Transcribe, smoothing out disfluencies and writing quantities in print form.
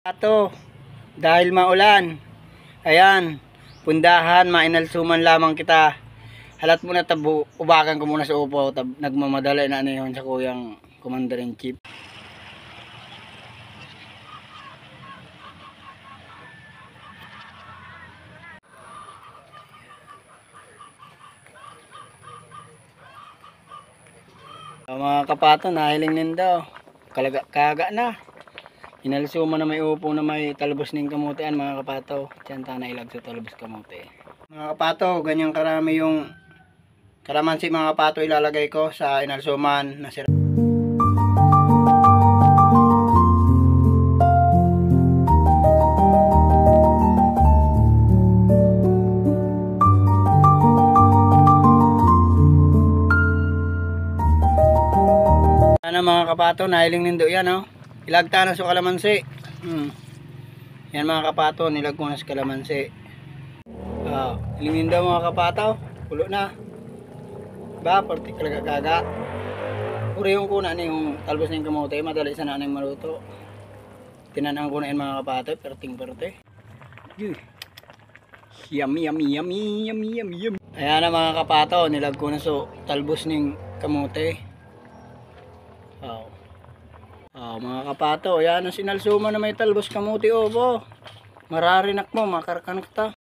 Ato, dahil maulan, ayan, pundahan, mainalsuman lamang kita. Halat muna tabo, ubakan ko muna sa upo, nagmamadali na yun sa kuyang Commander-in-Chief. Mga kapato, nahiling nindo, kaga na. Inalsuman na may upo na may talbos ng kamutean mga kapato. Diyan ta nailag sa talbos kamote. Mga kapato, ganyan karami yung kalamansi mga kapato ilalagay ko sa inalsuman na sira. Ano mga kapato, nahiling nindo yan oh. Ilagta na sa kalamansi. Yan mga kapato, nilag ko na sa kalamansi. Ilingin daw mga kapato, pulo na. Ba, porti kaga. Puri yung kuna ni yung talbos ng kamote, madali sa nanay maluto. Tinanang ko na yan mga kapato, perting-perte. Yummy. Ayan na mga kapato, nilag ko na sa talbos ng kamote. Mga kapato, ayan ang sinalsuman na may talbos kamuti obo. Mararinak mo, makarkanak ta.